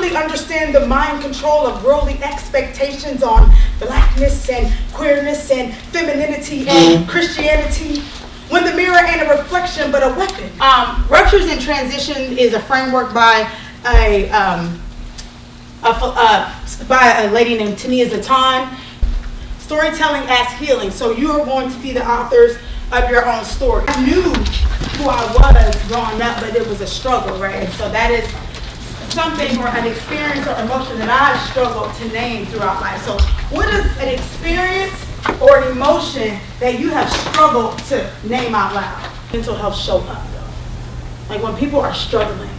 really understand the mind control of worldly expectations on blackness and queerness and femininity and Christianity, when the mirror ain't a reflection but a weapon. Ruptures in Transition is a framework by a lady named Tania Zatan. Storytelling as healing. So you are going to be the authors of your own story. I knew who I was growing up, but it was a struggle, right? And so that is something or an experience or emotion that I've struggled to name throughout life. So what is an experience or an emotion that you have struggled to name out loud? Mental health show up, though. Like when people are struggling,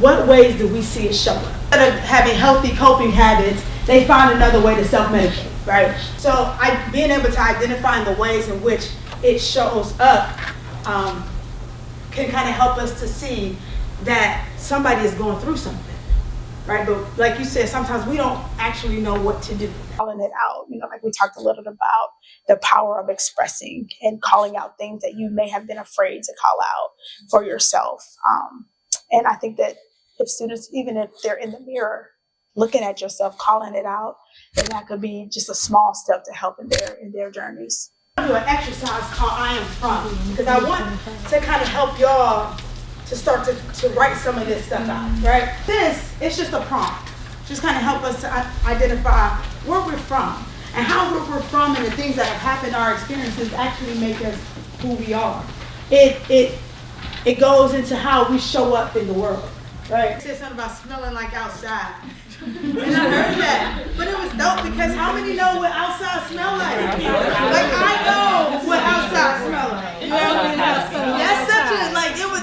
what ways do we see it show up? Instead of having healthy coping habits, they find another way to self-medicate, right? So being able to identify the ways in which it shows up can kind of help us to see that somebody is going through something, right? But like you said, sometimes we don't actually know what to do. Calling it out, like we talked a little bit about the power of expressing and calling out things that you may have been afraid to call out for yourself. And I think that if students, even if they're in the mirror, looking at yourself, calling it out, then that could be just a small step to help in their journeys. I do an exercise called I Am From, because I want to kind of help y'all to start to write some of this stuff out, right? It's just a prompt. Just kind of help us to identify where we're from and how we're from, and the things that have happened, our experiences actually make us who we are. It goes into how we show up in the world, right? It said something about smelling like outside. And I heard that, but it was dope because how many know what outside smell like? Like I know what outside smell like. You know what I mean? That's such a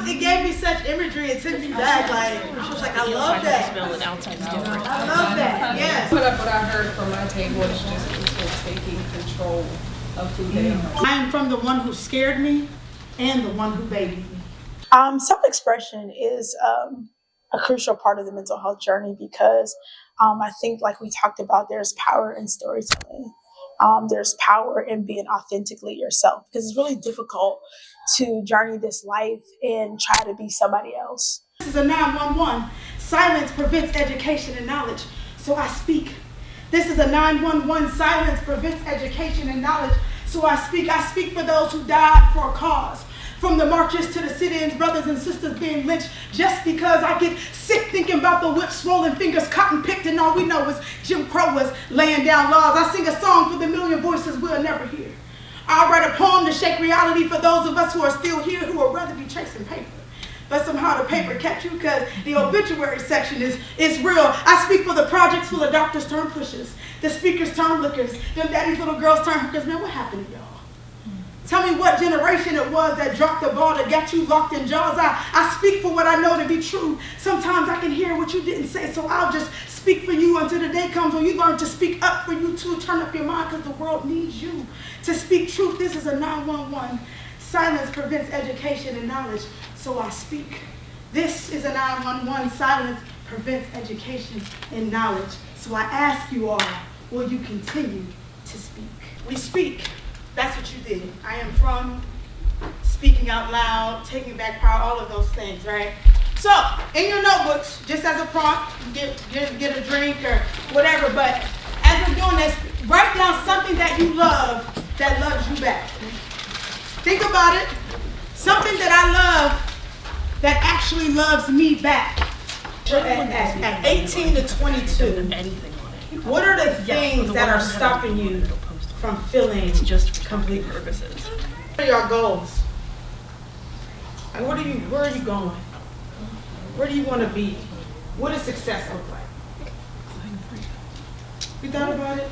it gave me such imagery. It took me back. Like I was like, I love that. I love that. Yes. What I heard from my table is just people taking control of who they are. I am from the one who scared me and the one who babied me. Self-expression is a crucial part of the mental health journey because I think, like we talked about, there's power in storytelling. There's power in being authentically yourself, because it's really difficult to journey this life and try to be somebody else. This is a 911. Silence prevents education and knowledge, so I speak. This is a 911. Silence prevents education and knowledge, so I speak. I speak for those who died for a cause. From the marches to the sit-ins, brothers and sisters being lynched just because I get sick thinking about the whip, swollen fingers, cotton picked, and all we know is Jim Crow was laying down laws. I sing a song for the million voices we'll never hear. I write a poem to shake reality for those of us who are still here who would rather be chasing paper. But somehow the paper kept you because the obituary section is real. I speak for the projects full of doctors turned pushers, the speakers turned lookers, them daddy's little girls turned hookers. Man, what happened to y'all? Tell me what generation it was that dropped the ball to get you locked in jaws. I speak for what I know to be true. Sometimes I can hear what you didn't say, so I'll just speak for you until the day comes when you learn to speak up for you too. Turn up your mind because the world needs you to speak truth. This is a 911. Silence prevents education and knowledge, so I speak. This is a 911. Silence prevents education and knowledge, so I ask you all, will you continue to speak? We speak. That's what you did. I am from, speaking out loud, taking back power, all of those things, right? So, in your notebooks, just as a prompt, get a drink or whatever, but as we're doing this, write down something that you love that loves you back. Think about it. Something that I love that actually loves me back. At 18 to 22, what are the things that are stopping you from feeling just complete purposes? What are your goals? And where are you going? Where do you want to be? What does success look like? You thought about it?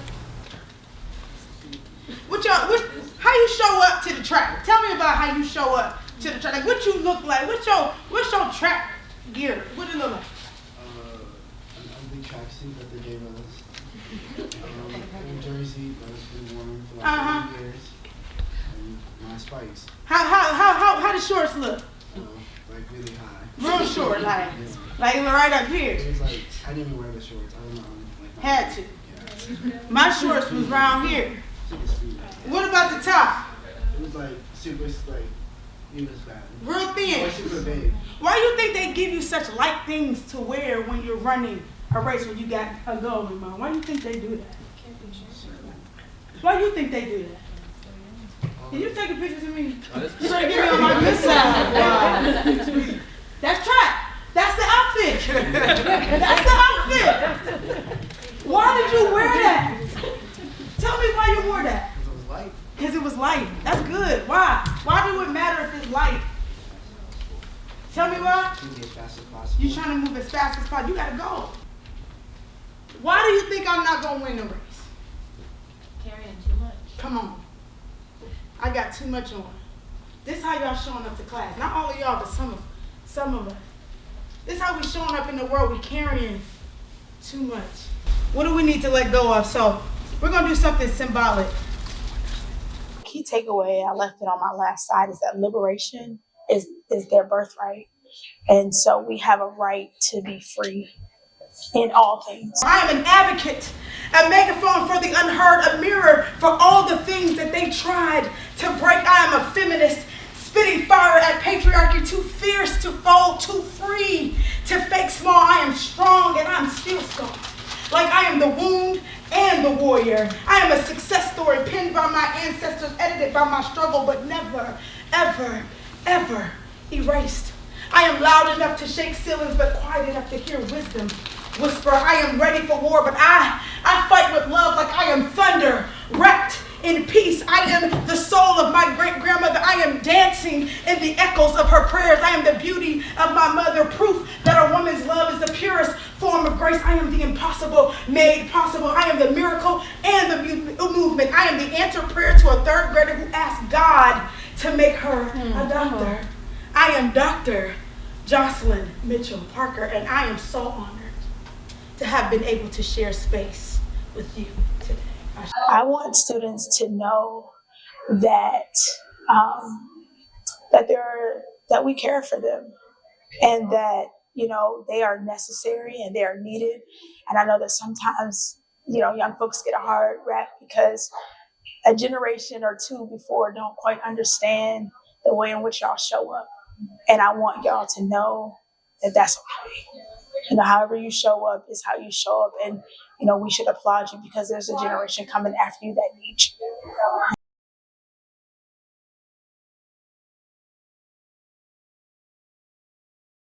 How you show up to the track? Tell me about how you show up to the track. Like what you look like? What's your track gear? What it look like? An ugly tracksuit that they gave us. Jersey, but it's been worn for like 30 years. And my spikes. How the shorts look? Like really high. Real short, like right up here. It was like I didn't even wear the shorts. I don't know. Had to. Yeah. My shorts was around here. What about the top? It was like super, like He was bad. Real thin. Or super big. Why do you think they give you such light things to wear when you're running a race when you got a goal in mind? Why do you think they do that? Why do you think they do that? Can you take a picture of me? You trying to get me on my good side? Wow. That's track. That's the outfit. That's the outfit. Why did you wear that? Tell me why you wore that. Because it was light. Because it was light. That's good. Why? Why do it matter if it's light? Tell me why. You can get as fast as possible. You're trying to move as fast as possible. You gotta go. Why do you think I'm not gonna win the race? Carrying too much. Come on. I got too much on. This is how y'all showing up to class. Not all of y'all, but some of us. This is how we showing up in the world. We carrying too much. What do we need to let go of? So we're gonna do something symbolic. Key takeaway, I left it on my last slide, is that liberation is their birthright. And so we have a right to be free in all things. I am an advocate, a megaphone for the unheard, a mirror for all the things that they tried to break. I am a feminist, spitting fire at patriarchy, too fierce to fold, too free to fake small. I am strong and I'm still strong. Like I am the wound and the warrior. I am a success story penned by my ancestors, edited by my struggle, but never, ever, ever erased. I am loud enough to shake ceilings, but quiet enough to hear wisdom whisper. I am ready for war, but I fight with love like I am thunder, wrapped in peace. I am the soul of my great-grandmother. I am dancing in the echoes of her prayers. I am the beauty of my mother, proof that a woman's love is the purest form of grace. I am the impossible made possible. I am the miracle and the movement. I am the answer prayer to a third grader who asked God to make her a doctor. I am Dr. Joselyn Mitchell-Parker, and I am so honored to have been able to share space with you today. I want students to know that that we care for them, and that they are necessary and they are needed. And I know that sometimes young folks get a hard rap because a generation or two before don't quite understand the way in which y'all show up. And I want y'all to know that that's okay. However you show up is how you show up. And, we should applaud you because there's a generation coming after you that needs you.